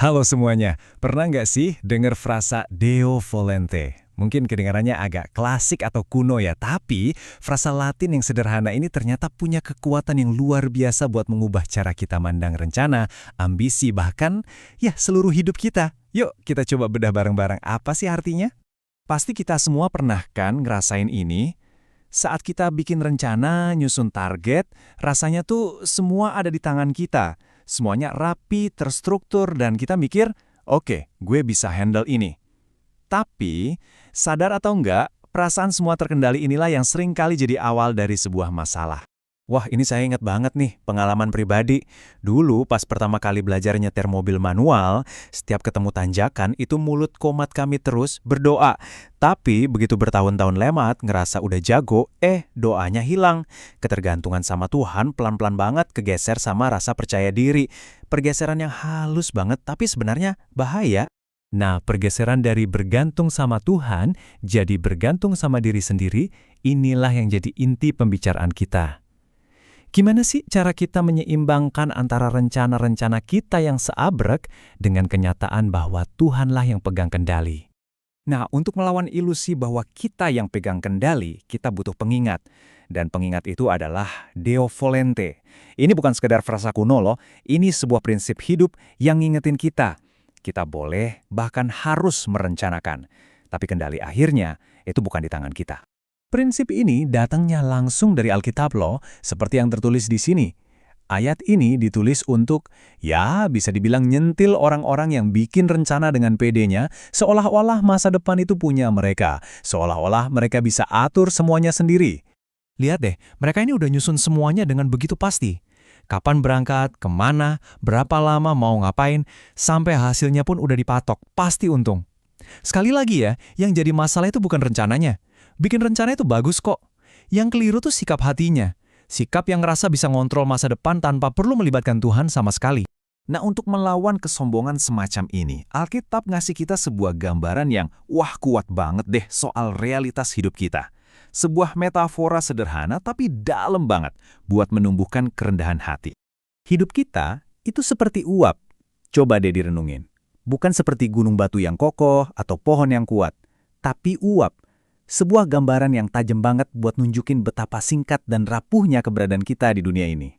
Halo semuanya, pernah nggak sih dengar frasa Deo volente? Mungkin kedengarannya agak klasik atau kuno ya, tapi frasa Latin yang sederhana ini ternyata punya kekuatan yang luar biasa buat mengubah cara kita mandang rencana, ambisi, bahkan ya seluruh hidup kita. Yuk kita coba bedah bareng-bareng apa sih artinya? Pasti kita semua pernah kan ngerasain ini? Saat kita bikin rencana, nyusun target, rasanya tuh semua ada di tangan kita. Semuanya rapi, terstruktur, dan kita mikir, oke, gue bisa handle ini. Tapi, sadar atau enggak, perasaan semua terkendali inilah yang sering kali jadi awal dari sebuah masalah. Wah, ini saya ingat banget nih, pengalaman pribadi. Dulu pas pertama kali belajar nyetir mobil manual, setiap ketemu tanjakan itu mulut komat kami terus berdoa. Tapi begitu bertahun-tahun lewat, ngerasa udah jago, doanya hilang. Ketergantungan sama Tuhan pelan-pelan banget kegeser sama rasa percaya diri. Pergeseran yang halus banget tapi sebenarnya bahaya. Nah, pergeseran dari bergantung sama Tuhan jadi bergantung sama diri sendiri, inilah yang jadi inti pembicaraan kita. Gimana sih cara kita menyeimbangkan antara rencana-rencana kita yang seabrek dengan kenyataan bahwa Tuhanlah yang pegang kendali? Nah, untuk melawan ilusi bahwa kita yang pegang kendali, kita butuh pengingat. Dan pengingat itu adalah Deo volente. Ini bukan sekedar frasa kuno loh, ini sebuah prinsip hidup yang ngingetin kita. Kita boleh, bahkan harus merencanakan. Tapi kendali akhirnya itu bukan di tangan kita. Prinsip ini datangnya langsung dari Alkitab loh, seperti yang tertulis di sini. Ayat ini ditulis untuk, ya bisa dibilang nyentil orang-orang yang bikin rencana dengan pedenya, seolah-olah masa depan itu punya mereka, seolah-olah mereka bisa atur semuanya sendiri. Lihat deh, mereka ini udah nyusun semuanya dengan begitu pasti. Kapan berangkat, kemana, berapa lama mau ngapain, sampai hasilnya pun udah dipatok, pasti untung. Sekali lagi ya, yang jadi masalah itu bukan rencananya. Bikin rencana itu bagus kok. Yang keliru tuh sikap hatinya. Sikap yang ngerasa bisa ngontrol masa depan tanpa perlu melibatkan Tuhan sama sekali. Nah, untuk melawan kesombongan semacam ini, Alkitab ngasih kita sebuah gambaran yang kuat banget deh soal realitas hidup kita. Sebuah metafora sederhana tapi dalam banget buat menumbuhkan kerendahan hati. Hidup kita itu seperti uap. Coba deh direnungin. Bukan seperti gunung batu yang kokoh atau pohon yang kuat, tapi uap. Sebuah gambaran yang tajam banget buat nunjukin betapa singkat dan rapuhnya keberadaan kita di dunia ini.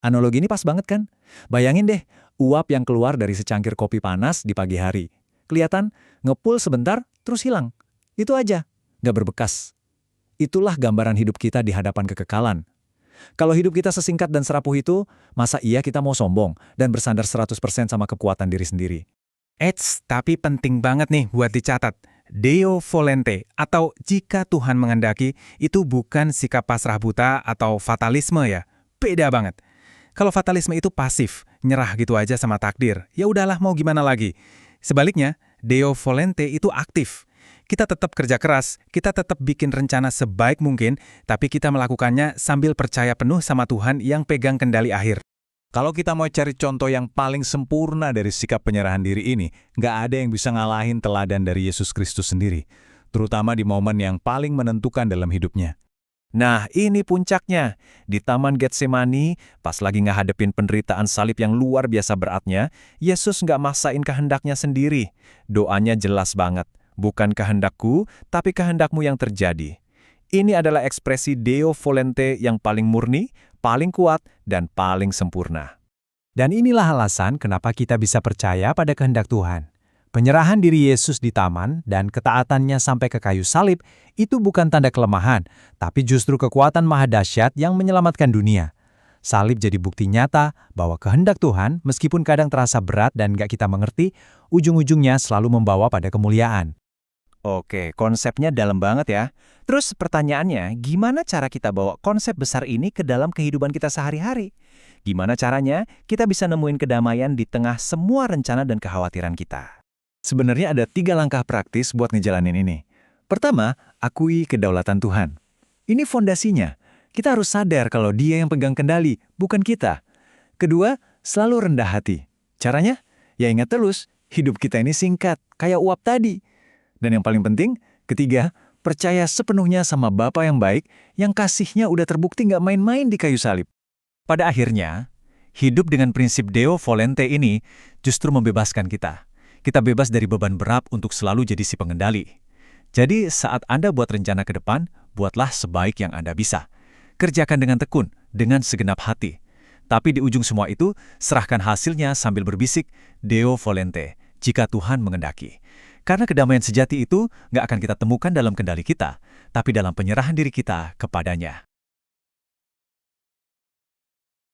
Analogi ini pas banget kan? Bayangin deh, uap yang keluar dari secangkir kopi panas di pagi hari. Kelihatan, ngepul sebentar, terus hilang. Itu aja, nggak berbekas. Itulah gambaran hidup kita di hadapan kekekalan. Kalau hidup kita sesingkat dan serapuh itu, masa iya kita mau sombong dan bersandar 100% sama kekuatan diri sendiri? Tapi penting banget nih buat dicatat. Deo volente atau jika Tuhan menghendaki itu bukan sikap pasrah buta atau fatalisme ya. Beda banget. Kalau fatalisme itu pasif, nyerah gitu aja sama takdir. Ya udahlah mau gimana lagi. Sebaliknya, Deo volente itu aktif. Kita tetap kerja keras, kita tetap bikin rencana sebaik mungkin, tapi kita melakukannya sambil percaya penuh sama Tuhan yang pegang kendali akhir. Kalau kita mau cari contoh yang paling sempurna dari sikap penyerahan diri ini, nggak ada yang bisa ngalahin teladan dari Yesus Kristus sendiri, terutama di momen yang paling menentukan dalam hidupnya. Nah, ini puncaknya. Di Taman Getsemani, pas lagi ngehadepin penderitaan salib yang luar biasa beratnya, Yesus nggak maksain kehendaknya sendiri. Doanya jelas banget, bukan kehendakku, tapi kehendakmu yang terjadi. Ini adalah ekspresi Deo volente yang paling murni, paling kuat, dan paling sempurna. Dan inilah alasan kenapa kita bisa percaya pada kehendak Tuhan. Penyerahan diri Yesus di taman dan ketaatannya sampai ke kayu salib itu bukan tanda kelemahan, tapi justru kekuatan maha dahsyat yang menyelamatkan dunia. Salib jadi bukti nyata bahwa kehendak Tuhan, meskipun kadang terasa berat dan gak kita mengerti, ujung-ujungnya selalu membawa pada kemuliaan. Oke, konsepnya dalam banget ya. Terus pertanyaannya, gimana cara kita bawa konsep besar ini ke dalam kehidupan kita sehari-hari? Gimana caranya kita bisa nemuin kedamaian di tengah semua rencana dan kekhawatiran kita? Sebenarnya ada 3 langkah praktis buat ngejalanin ini. Pertama, akui kedaulatan Tuhan. Ini fondasinya. Kita harus sadar kalau Dia yang pegang kendali, bukan kita. Kedua, selalu rendah hati. Caranya? Ya ingat terus, hidup kita ini singkat, kayak uap tadi. Dan yang paling penting, ketiga, percaya sepenuhnya sama Bapa yang baik, yang kasihnya udah terbukti nggak main-main di kayu salib. Pada akhirnya, Hidup dengan prinsip Deo Volente ini justru membebaskan kita. Kita bebas dari beban berat untuk selalu jadi si pengendali. Jadi saat Anda buat rencana ke depan, buatlah sebaik yang Anda bisa. Kerjakan dengan tekun, dengan segenap hati. Tapi di ujung semua itu, serahkan hasilnya sambil berbisik, Deo Volente, jika Tuhan mengendaki. Karena kedamaian sejati itu nggak akan kita temukan dalam kendali kita, tapi dalam penyerahan diri kita kepadanya.